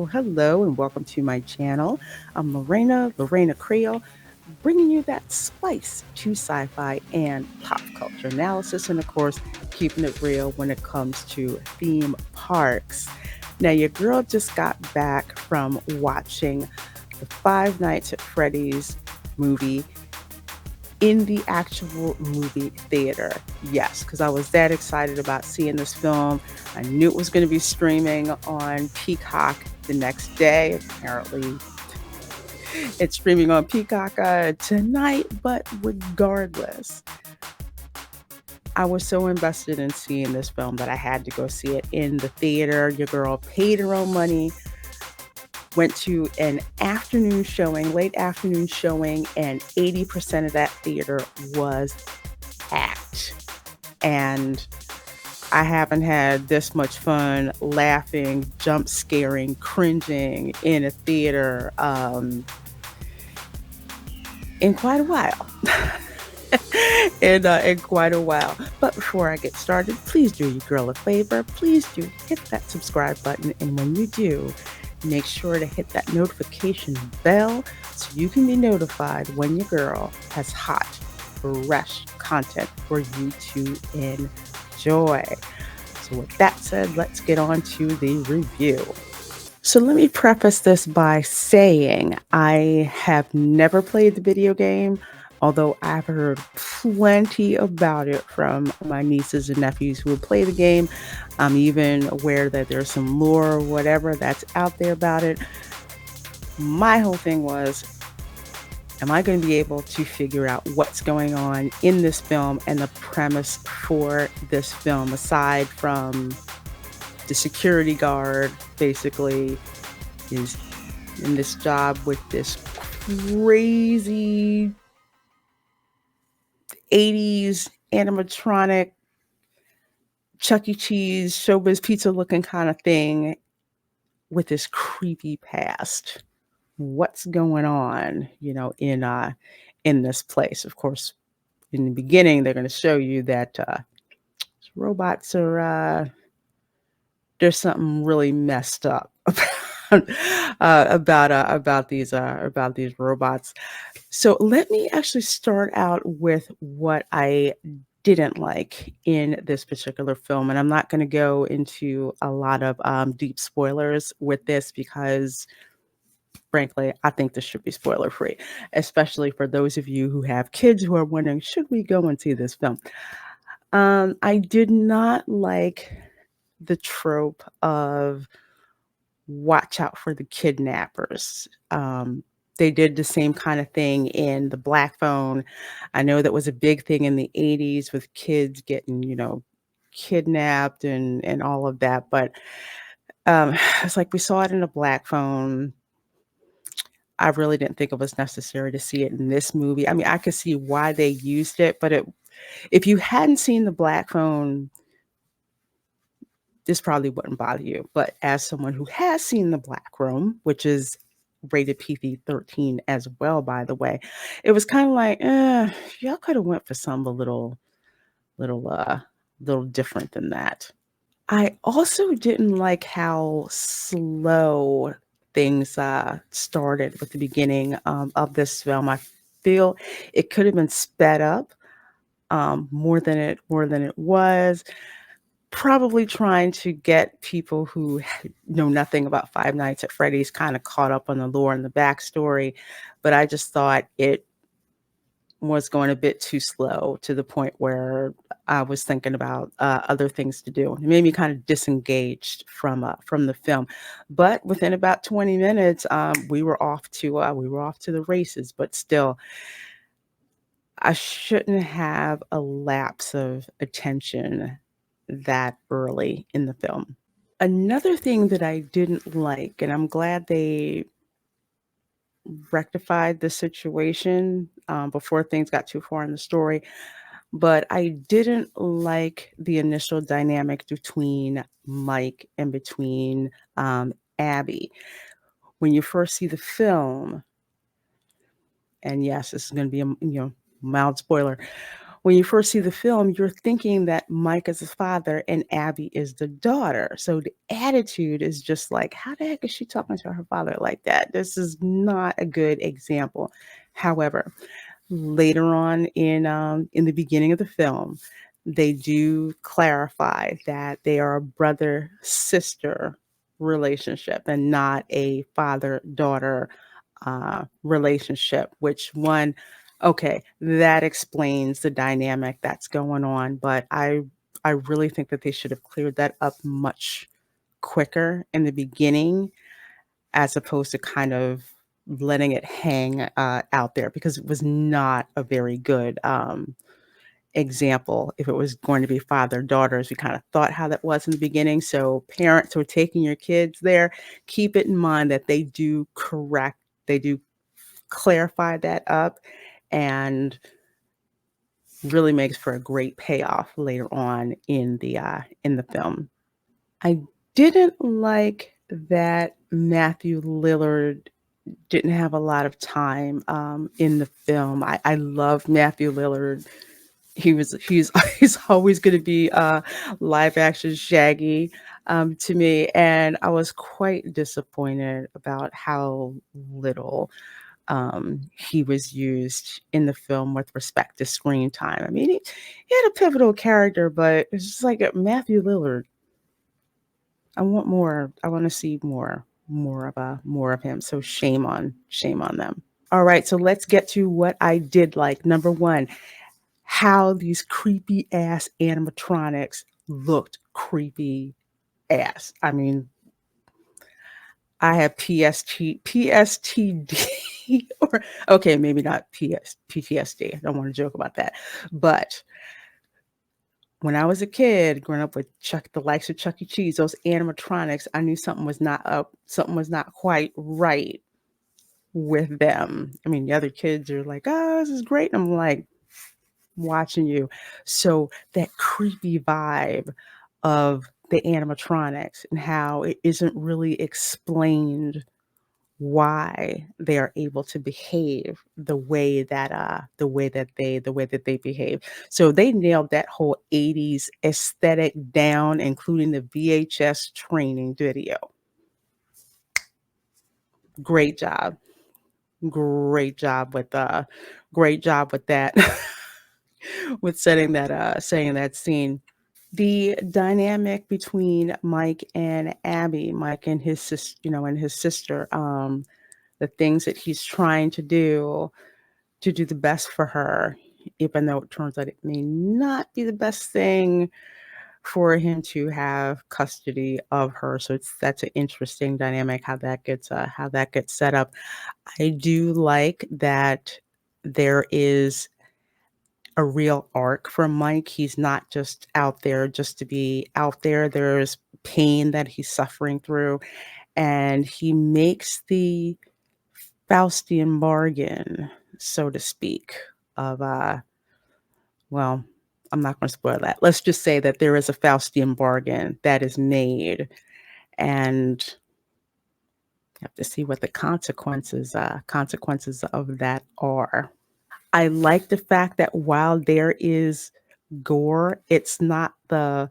hello, and welcome to my channel. I'm Reina Creole, bringing you that spice to sci fi and pop culture analysis, and of course, keeping it real when it comes to theme parks. Now, your girl just got back from watching the Five Nights at Freddy's movie in the actual movie theater. Yes, because I was that excited about seeing this film. I knew it was going to be streaming on Peacock the next day. Apparently, it's streaming on Peacock tonight, but regardless, I was so invested in seeing this film that I had to go see it in the theater. Your girl paid her own money, went to an afternoon showing, late afternoon showing, and 80% of that theater was packed. And I haven't had this much fun laughing, jump scaring, cringing in a theater in quite a while. In quite a while. But before I get started, please do your girl a favor. Please do hit that subscribe button. And when you do, make sure to hit that notification bell so you can be notified when your girl has hot, fresh content for you to enjoy. So, with that said, let's get on to the review. So, let me preface this by saying I have never played the video game, although I've heard plenty about it from my nieces and nephews who would play the game. I'm even aware that there's some lore or whatever that's out there about it. My whole thing was, am I going to be able to figure out what's going on in this film and the premise for this film, aside from the security guard basically is in this job with this crazy 80s animatronic Chuck E. Cheese showbiz pizza looking kind of thing with this creepy past. What's going on, in this place? Of course, in the beginning, they're going to show you that robots are there's something really messed up about these robots. So let me actually start out with what I didn't like in this particular film, and I'm not going to go into a lot of deep spoilers with this because, frankly, I think this should be spoiler free, especially for those of you who have kids who are wondering, should we go and see this film? I did not like the trope of watch out for the kidnappers. They did the same kind of thing in the Black Phone. I know that was a big thing in the 80s with kids getting, kidnapped and all of that. But it's like we saw it in the Black Phone. I really didn't think it was necessary to see it in this movie. I mean, I could see why they used it, but if you hadn't seen the Black Phone, this probably wouldn't bother you. But as someone who has seen The Black Room, which is rated PG-13 as well, by the way, it was kind of like, y'all could have went for some a little, little different than that. I also didn't like how slow things started with the beginning of this film. I feel it could have been sped up more than it was. Probably trying to get people who know nothing about Five Nights at Freddy's kind of caught up on the lore and the backstory, but I just thought it was going a bit too slow to the point where I was thinking about other things to do. It made me kind of disengaged from the film. But within about 20 minutes, we were off to the races. But still, I shouldn't have a lapse of attention that early in the film. Another thing that I didn't like, and I'm glad they rectified the situation before things got too far in the story, but I didn't like the initial dynamic between Mike and between Abby. When you first see the film, and yes, this is going to be a mild spoiler. when you first see the film, you're thinking that Mike is his father and Abby is the daughter. So the attitude is just like, how the heck is she talking to her father like that? This is not a good example. However, later on in the beginning of the film, they do clarify that they are a brother sister relationship and not a father daughter relationship. Which one? Okay, that explains the dynamic that's going on. But I really think that they should have cleared that up much quicker in the beginning as opposed to kind of letting it hang out there because it was not a very good example. If it was going to be father daughters, we kind of thought how that was in the beginning. So parents who are taking your kids there, keep it in mind that they do clarify that up, and really makes for a great payoff later on in the film. I didn't like that Matthew Lillard didn't have a lot of time in the film. I love Matthew Lillard. He's he's always going to be live action Shaggy to me, and I was quite disappointed about how little he was used in the film with respect to screen time. I mean, he had a pivotal character, but it's just like Matthew Lillard. I want more. I want to see more of him. So shame on them. All right, so let's get to what I did like. Number one, how these creepy ass animatronics looked creepy ass. I mean, I have PSTD or okay, maybe not PTSD. I don't want to joke about that. But when I was a kid, growing up with the likes of Chuck E. Cheese, those animatronics, I knew something was not up, something was not quite right with them. I mean, the other kids are like, "Oh, this is great." And I'm like watching you. So that creepy vibe of the animatronics and how it isn't really explained why they are able to behave the way that they behave. So they nailed that whole 80s aesthetic down, including the VHS training video. Great job. Great job with that. With setting that scene. The dynamic between Mike and Abby, Mike and his and his sister, the things that he's trying to do the best for her, even though it turns out it may not be the best thing for him to have custody of her. So that's an interesting dynamic how that gets set up. I do like that there is a real arc for Mike. He's not just out there just to be out there. There's pain that he's suffering through, and he makes the Faustian bargain, so to speak, of well, I'm not going to spoil that. Let's just say that there is a Faustian bargain that is made, and you have to see what the consequences of that are. I like the fact that while there is gore, it's not the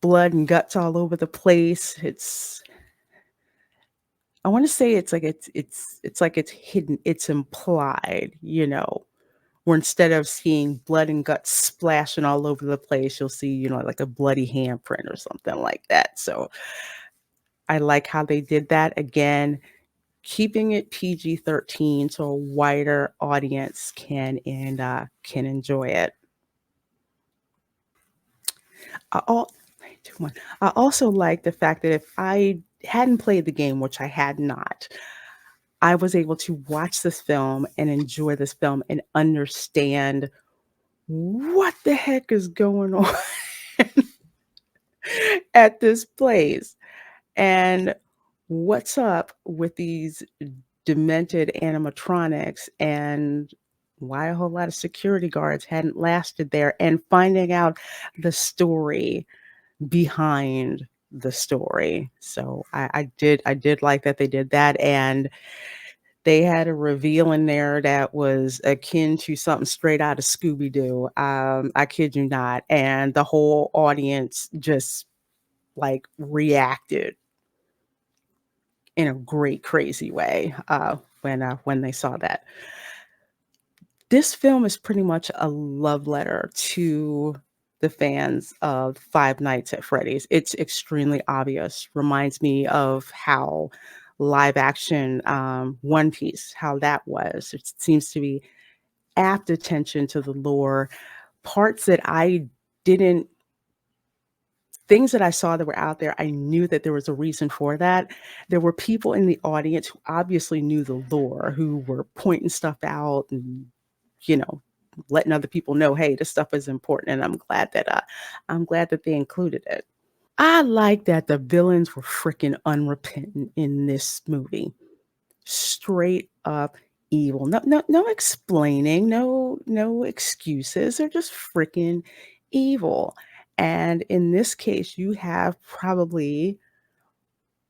blood and guts all over the place. It's I want to say it's like it's hidden, it's implied, where instead of seeing blood and guts splashing all over the place, you'll see, like a bloody handprint or something like that. So I like how they did that. Again, keeping it PG-13 so a wider audience can enjoy it. I al do one. I also like the fact that if I hadn't played the game, which I had not, I was able to watch this film and enjoy this film and understand what the heck is going on at this place, and what's up with these demented animatronics, and why a whole lot of security guards hadn't lasted there, and finding out the story behind the story. So I did like that they did that, and They had a reveal in there that was akin to something straight out of Scooby Doo. I kid you not, and the whole audience just like reacted in a great crazy way when they saw that. This film is pretty much a love letter to the fans of Five Nights at Freddy's. It's extremely obvious. Reminds me of how live action One Piece, how that was. It seems to be apt attention to the lore, parts that I didn't things that I saw that were out there, I knew that there was a reason for that. There were people in the audience who obviously knew the lore, who were pointing stuff out and, you know, letting other people know, hey, this stuff is important. And I'm glad that they included it. I like that the villains were freaking unrepentant in this movie. Straight up evil. No explaining, no excuses. They're just freaking evil. And in this case, you have probably,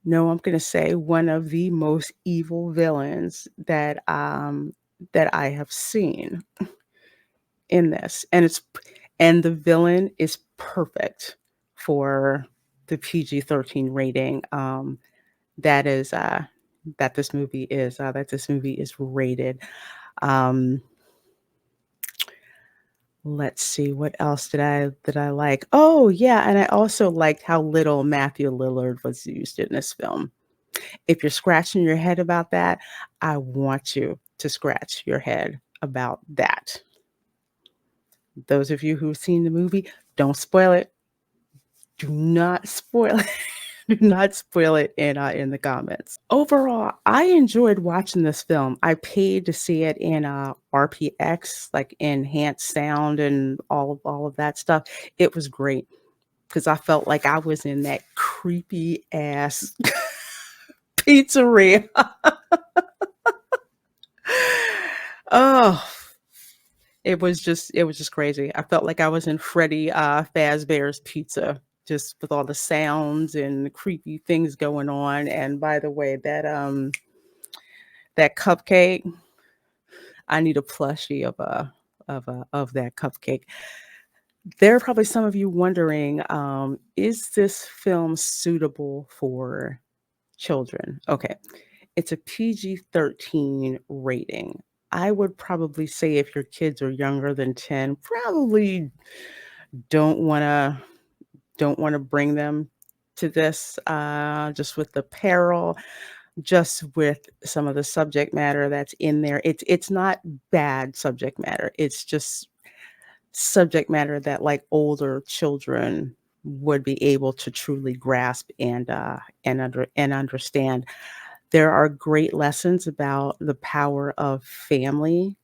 no, I'm gonna say one of the most evil villains that I have seen in this. And the villain is perfect for the PG-13 rating. That is that this movie is rated. Um, let's see, what else did I like? Oh yeah, and I also liked how little Matthew Lillard was used in this film. If you're scratching your head about that, I want you to scratch your head about that. Those of you who've seen the movie, don't spoil it. Do not spoil it. Do not spoil it in the comments. Overall, I enjoyed watching this film. I paid to see it in RPX, like enhanced sound and all of that stuff. It was great because I felt like I was in that creepy ass pizzeria. Oh, it was just crazy. I felt like I was in Freddy Fazbear's Pizza, just with all the sounds and creepy things going on. And by the way, that cupcake, I need a plushie of that cupcake. There are probably some of you wondering, is this film suitable for children? Okay, it's a PG-13 rating. I would probably say if your kids are younger than 10, probably don't wanna don't wanna bring them to this, just with the peril, just with some of the subject matter that's in there. It's not bad subject matter. It's just subject matter that, like, older children would be able to truly grasp and understand. There are great lessons about the power of family,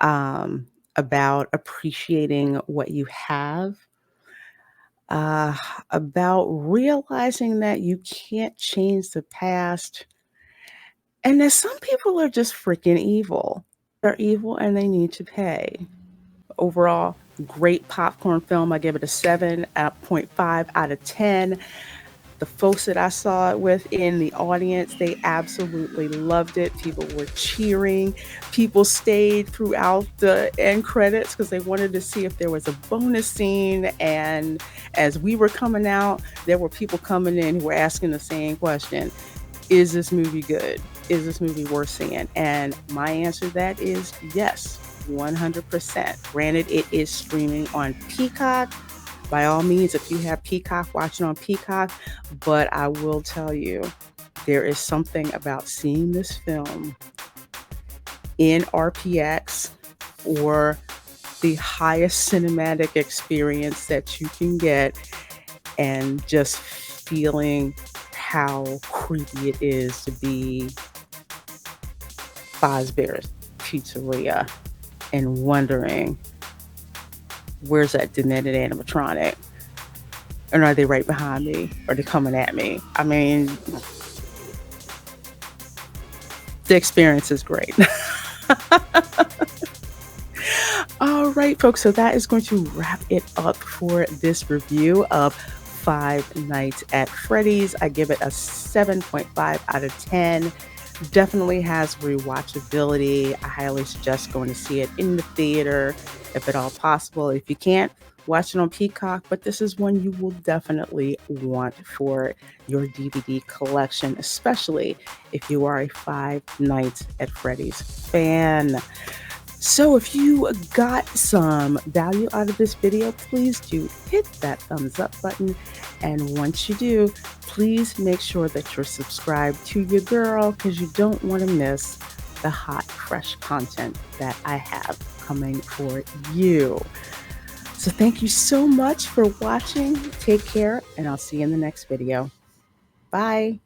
um, about appreciating what you have, uh, about realizing that you can't change the past, and that some people are just freaking evil. They're evil and they need to pay. Overall, great popcorn film. I give it a 7.5 out of 10. The folks that I saw it with in the audience, they absolutely loved it. People were cheering. People stayed throughout the end credits because they wanted to see if there was a bonus scene. And as we were coming out, there were people coming in who were asking the same question: is this movie good? Is this movie worth seeing? And my answer to that is yes, 100%. Granted, it is streaming on Peacock. By all means, if you have Peacock, watch it on Peacock. But I will tell you, there is something about seeing this film in RPX or the highest cinematic experience that you can get, and just feeling how creepy it is to be Fazbear's Pizzeria and wondering, where's that demented animatronic? And are they right behind me? Are they coming at me? I mean, the experience is great. All right, folks. So that is going to wrap it up for this review of Five Nights at Freddy's. I give it a 7.5 out of 10. Definitely has rewatchability. I highly suggest going to see it in the theater if at all possible. If you can't, watch it on Peacock, but this is one you will definitely want for your DVD collection, especially if you are a Five Nights at Freddy's fan. So if you got some value out of this video, please do hit that thumbs up button. And once you do, please make sure that you're subscribed to your girl because you don't want to miss the hot, fresh content that I have coming for you. So thank you so much for watching. Take care, and I'll see you in the next video. Bye.